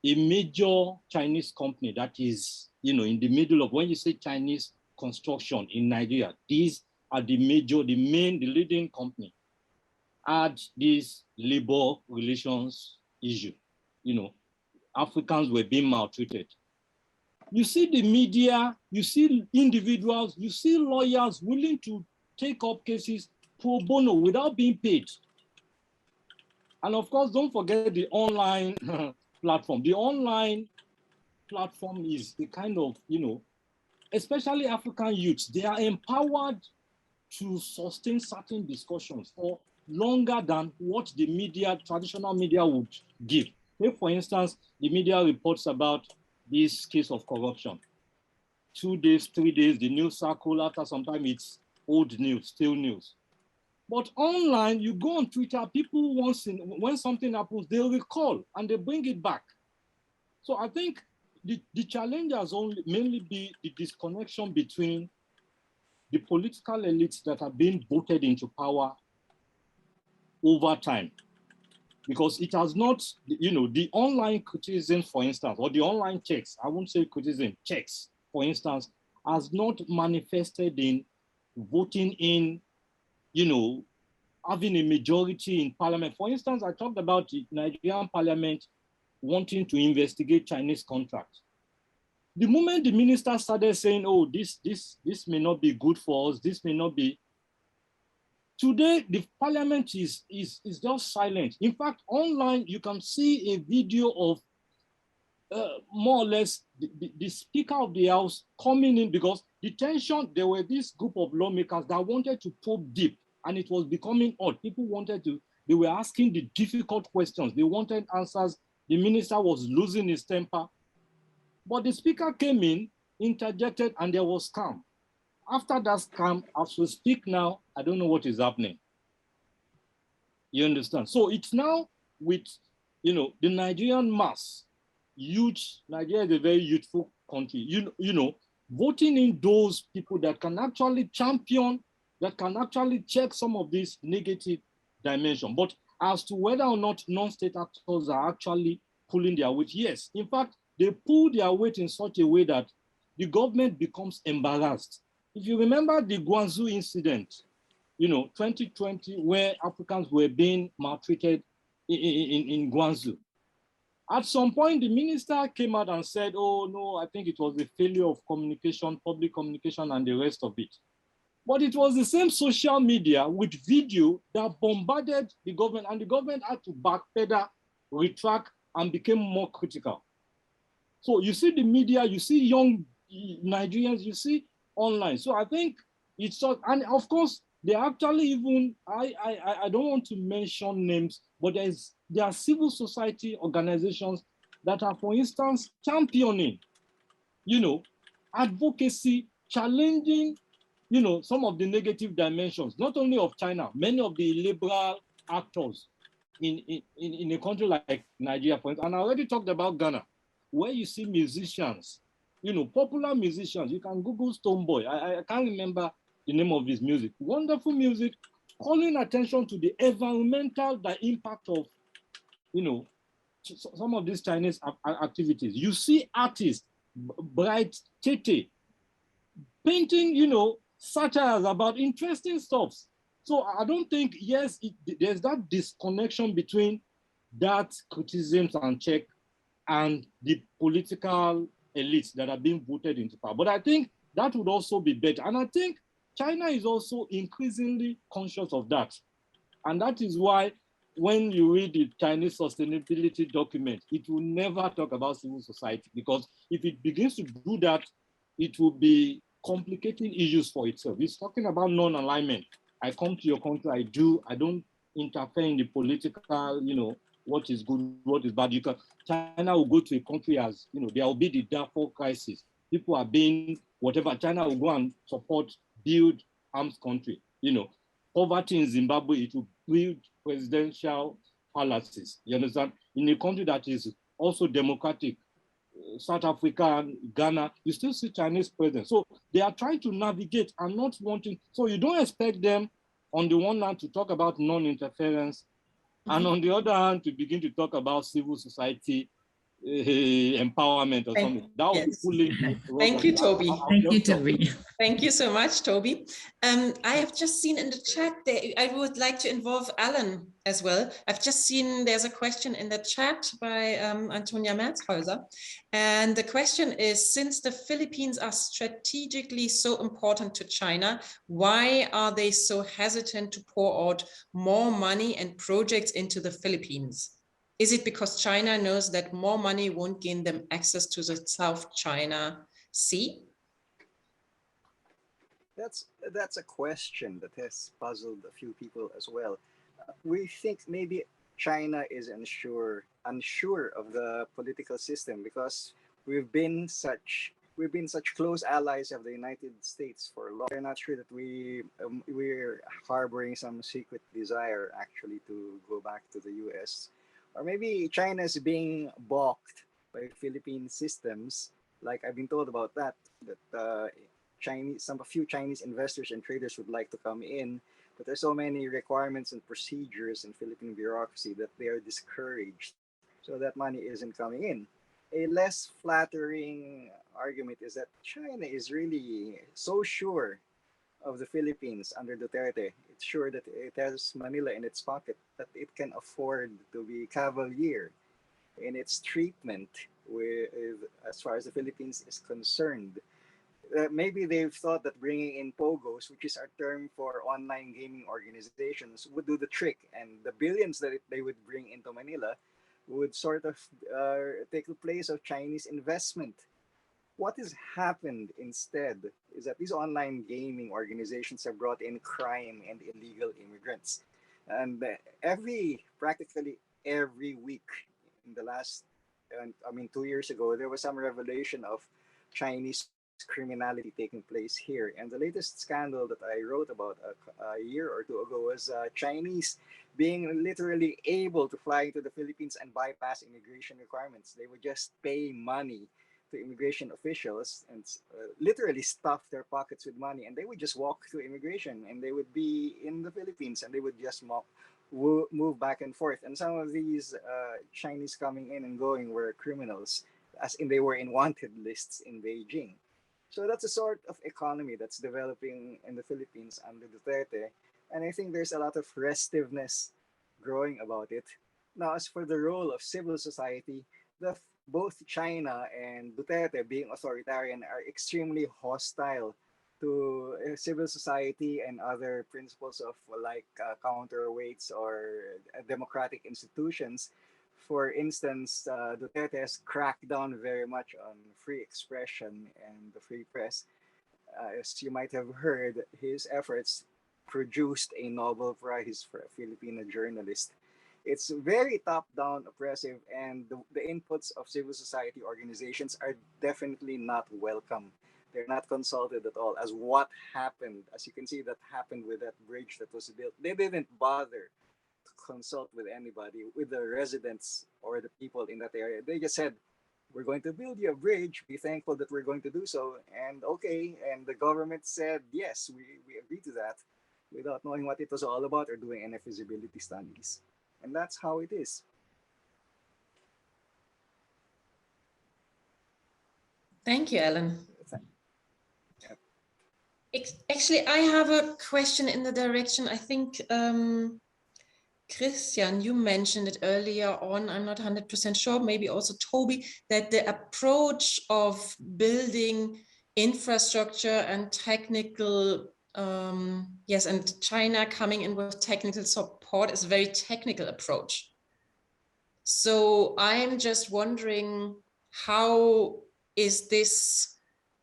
a major Chinese company that is, in the middle of, when you say Chinese construction in Nigeria, these are the leading company, had this labor relations issue. Africans were being maltreated. You see the media, you see individuals, you see lawyers willing to take up cases pro bono without being paid. And of course, don't forget the online platform. The online platform is the kind of, especially African youths, they are empowered to sustain certain discussions for longer than what the media, traditional media would give. Take, for instance, the media reports about this case of corruption. 2 days, 3 days, the news circle, after some time it's old news, still news. But online, you go on Twitter, people when something happens, they'll recall and they bring it back. So I think the challenge has mainly be the disconnection between the political elites that are being voted into power over time. Because it has not, the online criticism, for instance, or the online checks, I won't say criticism, checks, for instance, has not manifested in voting in, having a majority in parliament. For instance, I talked about the Nigerian parliament wanting to investigate Chinese contracts. The moment the minister started saying, oh, this may not be good for us, this may not be, today, the parliament is just silent. In fact, online, you can see a video of more or less the Speaker of the House coming in, because the tension, there were this group of lawmakers that wanted to probe deep, and it was becoming odd. People they were asking the difficult questions. They wanted answers. The minister was losing his temper. But the Speaker came in, interjected, and there was calm. After that calm, as we speak now, I don't know what is happening. You understand? So it's now with, the Nigerian mass, youth. Nigeria is a very youthful country. Voting in those people that can actually champion, that can actually check some of these negative dimensions. But as to whether or not non-state actors are actually pulling their weight, yes. In fact, they pull their weight in such a way that the government becomes embarrassed. If you remember the Guangzhou incident, 2020, where Africans were being maltreated in Guangzhou. At some point, the minister came out and said, oh, no, I think it was a failure of communication, public communication, and the rest of it. But it was the same social media with video that bombarded the government, and the government had to backpedal, retract, and became more critical. So you see the media, you see young Nigerians, you see online. So I think it's, and of course, they actually even, I don't want to mention names, but there are civil society organizations that are, for instance, championing, advocacy, challenging, some of the negative dimensions, not only of China, many of the liberal actors in a country like Nigeria, for instance. And I already talked about Ghana, where you see musicians, popular musicians. You can Google Stonebwoy. I can't remember the name of his music. Wonderful music, calling attention to the environmental, the impact of, some of these Chinese activities. You see artists, Bright Tete, painting, satires about interesting stuff. So I don't think, yes, there's that disconnection between that criticisms and check and the political elites that are being voted into power. But I think that would also be better. And I think China is also increasingly conscious of that. And that is why when you read the Chinese sustainability document, it will never talk about civil society, because if it begins to do that, it will be complicating issues for itself. It's talking about non-alignment. I come to your country, I don't interfere in the political, what is good, what is bad. China will go to a country as, there will be the Darfur crisis. People are being, whatever, China will go and support, build arms country. Poverty in Zimbabwe, it will build presidential palaces. You understand? In a country that is also democratic, South Africa, Ghana, you still see Chinese presence. So they are trying to navigate and not wanting, so you don't expect them on the one hand to talk about non-interference, and on the other hand to begin to talk about civil society empowerment or something. That would be pulling. Thank you, Toby. Thank you, Toby. Thank you so much, Toby. I have just seen in the chat that I would like to involve Alan as well. I've just seen there's a question in the chat by Antonia Merzhäuser. And the question is, since the Philippines are strategically so important to China, why are they so hesitant to pour out more money and projects into the Philippines? Is it because China knows that more money won't gain them access to the South China Sea? That's a question that has puzzled a few people as well. We think maybe China is unsure of the political system because we've been such close allies of the United States for long. We're not sure that we're harboring some secret desire actually to go back to the U.S. Or maybe China is being balked by Philippine systems. Like I've been told about that a few Chinese investors and traders would like to come in, but there's so many requirements and procedures in Philippine bureaucracy that they are discouraged. So that money isn't coming in. A less flattering argument is that China is really so sure of the Philippines under Duterte. It's sure that it has Manila in its pocket, that it can afford to be cavalier in its treatment as far as the Philippines is concerned. Maybe they've thought that bringing in POGOs, which is our term for online gaming organizations, would do the trick, and the billions that they would bring into Manila would sort of take the place of Chinese investment. What has happened instead is that these online gaming organizations have brought in crime and illegal immigrants. And practically every week in the last, 2 years ago, there was some revelation of Chinese criminality taking place here. And the latest scandal that I wrote about a year or two ago was Chinese being literally able to fly into the Philippines and bypass immigration requirements. They would just pay money to immigration officials and literally stuff their pockets with money, and they would just walk through immigration and they would be in the Philippines and they would just move back and forth. And some of these Chinese coming in and going were criminals, as in they were in wanted lists in Beijing. So that's a sort of economy that's developing in the Philippines under Duterte. And I think there's a lot of restiveness growing about it. Now, as for the role of civil society, both China and Duterte, being authoritarian, are extremely hostile to civil society and other principles of counterweights or democratic institutions. For instance, Duterte has cracked down very much on free expression and the free press. As you might have heard, his efforts produced a Nobel Prize for a Filipino journalist. It's very top-down, oppressive, and the inputs of civil society organizations are definitely not welcome. They're not consulted at all. As what happened, as you can see, that happened with that bridge that was built. They didn't bother to consult with anybody, with the residents or the people in that area. They just said, we're going to build you a bridge. Be thankful that we're going to do so. And okay, and the government said, yes, we agree to that, without knowing what it was all about or doing any feasibility studies. And that's how it is. Thank you, Alan. Actually, I have a question in the direction. I think Christian, you mentioned it earlier on, I'm not 100% sure, maybe also Toby, that the approach of building infrastructure and technical, yes, and China coming in with technical support is a very technical approach. So I'm just wondering, how is this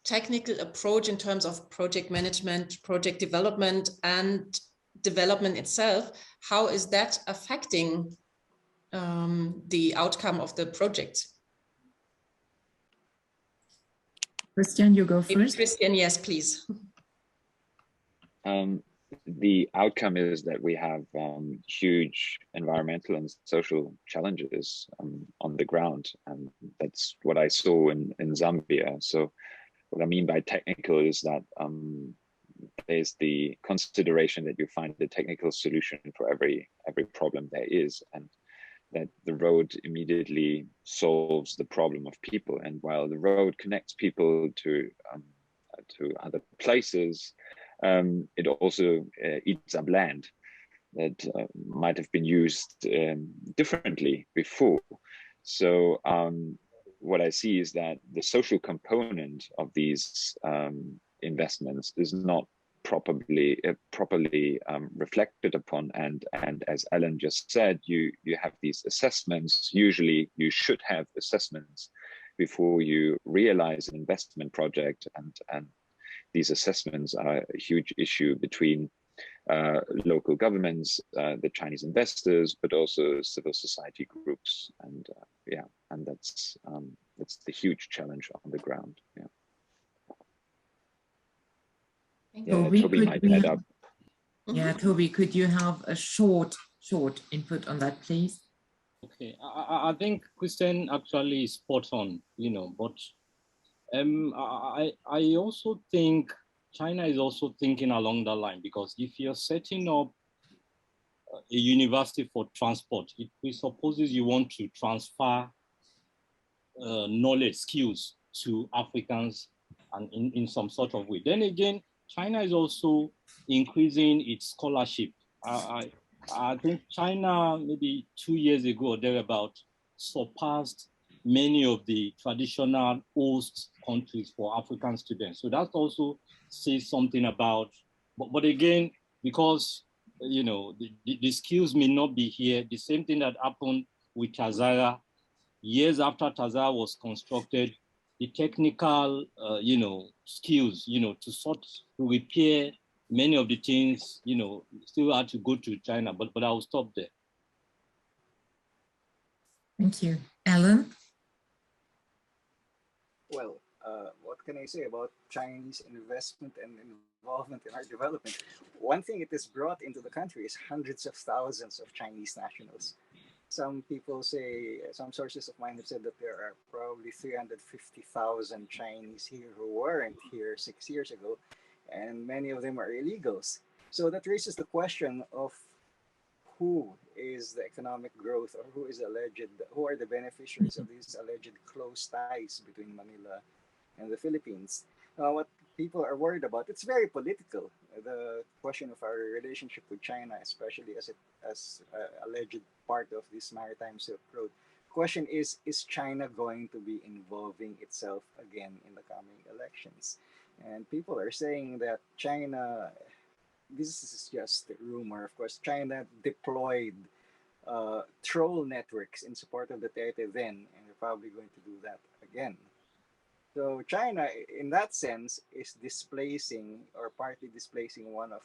technical approach in terms of project management, project development, and development itself, how is that affecting the outcome of the project? Christian, you go first. Christian, yes, please. The outcome is that we have huge environmental and social challenges on the ground, and that's what I saw in Zambia. So what I mean by technical is that there's the consideration that you find the technical solution for every problem there is, and that the road immediately solves the problem of people. And while the road connects people to other places, it also eats up land that might have been used differently before. So what I see is that the social component of these investments is not properly reflected upon, and as Ellen just said, you have these assessments. Usually you should have assessments before you realize an investment project, and these assessments are a huge issue between local governments, the Chinese investors, but also civil society groups, and and that's the huge challenge on the ground. Yeah. Toby might add up. Yeah, Toby, could you have a short input on that, please? Okay, I think Christian actually is spot on, but I also think China is also thinking along that line, because if you're setting up a university for transport, it presupposes you want to transfer knowledge, skills to Africans, and in some sort of way. Then again, China is also increasing its scholarship. I think China, maybe 2 years ago or thereabout, surpassed many of the traditional host countries for African students. So that also says something about, but again, because the skills may not be here, the same thing that happened with Tazara. Years after Tazara was constructed, the technical, skills, to repair many of the things, still had to go to China, but I'll stop there. Thank you. Ellen? Well, what can I say about Chinese investment and involvement in our development? One thing it has brought into the country is hundreds of thousands of Chinese nationals. Some people say, some sources of mine have said that there are probably 350,000 Chinese here who weren't here 6 years ago, and many of them are illegals. So that raises the question of who is the economic growth, or who are the beneficiaries of these alleged close ties between Manila and the Philippines. What people are worried about, it's very political, the question of our relationship with China, especially as alleged part of this maritime Silk Road. Question is China going to be involving itself again in the coming elections? And people are saying that China, this is just a rumor, of course, China deployed troll networks in support of the Duterte then, and they're probably going to do that again. So China, in that sense, is displacing, or partly displacing, one of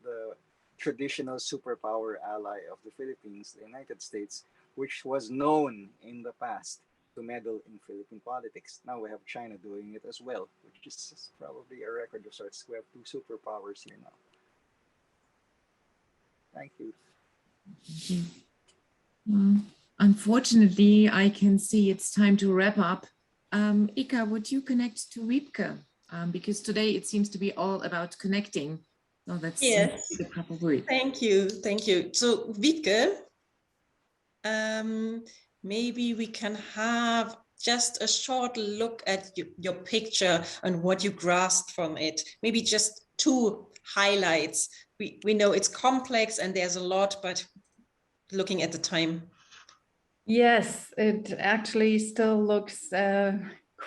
the traditional superpower ally of the Philippines, the United States, which was known in the past to meddle in Philippine politics. Now we have China doing it as well, which is probably a record of sorts. We have two superpowers here now. Thank you. Thank you. Unfortunately, I can see it's time to wrap up. Ika, would you connect to Wiebke? Because today it seems to be all about connecting. So that's the proper word. Thank you. So Wiebke, maybe we can have just a short look at your picture and what you grasped from it. Maybe just 2 highlights. We know it's complex and there's a lot, but looking at the time? Yes, it actually still looks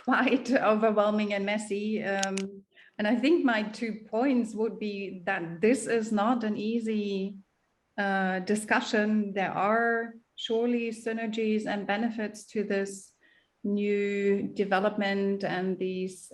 quite overwhelming and messy. And I think my 2 points would be that this is not an easy discussion. There are surely synergies and benefits to this new development and these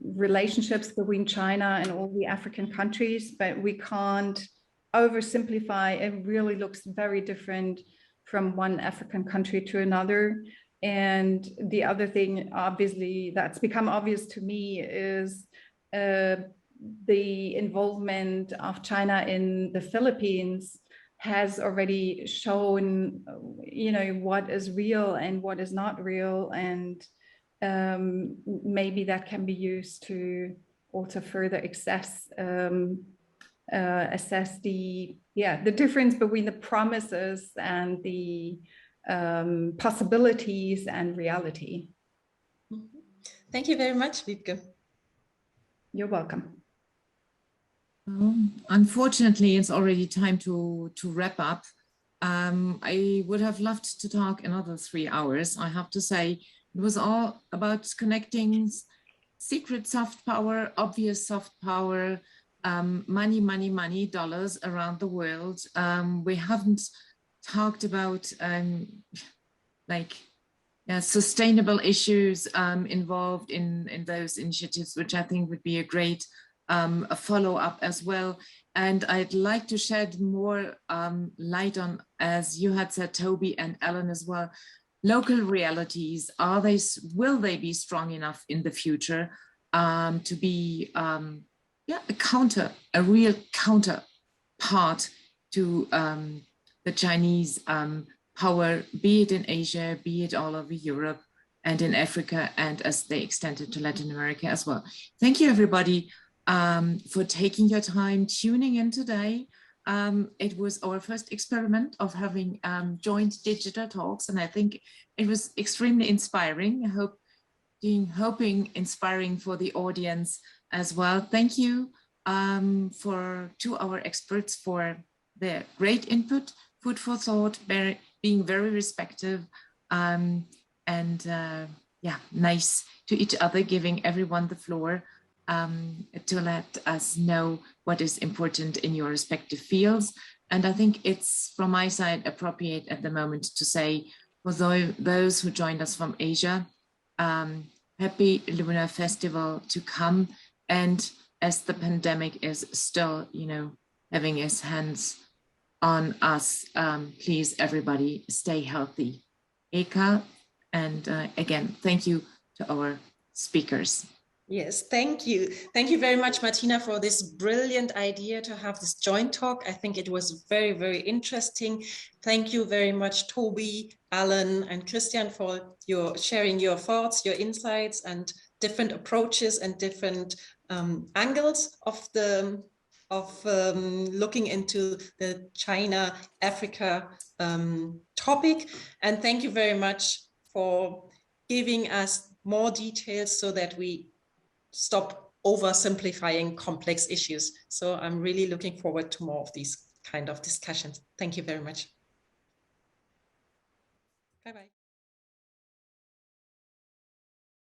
relationships between China and all the African countries, but we can't oversimplify. It really looks very different from one African country to another. And the other thing, obviously, that's become obvious to me is the involvement of China in the Philippines has already shown, you know, what is real and what is not real. And maybe that can be used to also further assess the difference between the promises and the possibilities and reality. Thank you very much, Wiebke. You're welcome. Unfortunately, it's already time to wrap up. I would have loved to talk another 3 hours. I have to say, it was all about connecting secret soft power, obvious soft power, money, dollars around the world. We haven't talked about sustainable issues involved in those initiatives, which I think would be a great a follow-up as well. And I'd like to shed more light on, as you had said, Toby and Ellen as well, local realities. Will they be strong enough in the future to be a real counterpart to the Chinese power, be it in Asia, be it all over Europe and in Africa, and as they extended to Latin America as well. Thank you, everybody, for taking your time, tuning in today. It was our first experiment of having joint digital talks, and I think it was extremely inspiring. I hoping inspiring for the audience as well. Thank you to our experts for their great input, food for thought, being very respectful, nice to each other, giving everyone the floor to let us know what is important in your respective fields. And I think it's, from my side, appropriate at the moment to say, for those who joined us from Asia, happy Lunar Festival to come. And as the pandemic is still, having its hands on us, please, everybody, stay healthy. Eka, and again, thank you to our speakers. Yes, thank you. Thank you very much, Martina, for this brilliant idea to have this joint talk. I think it was very, very interesting. Thank you very much, Toby, Alan, and Christian, for sharing your thoughts, your insights, and different approaches and different angles of looking into the China-Africa topic. And thank you very much for giving us more details so that we stop oversimplifying complex issues. So I'm really looking forward to more of these kind of discussions. Thank you very much. Bye-bye.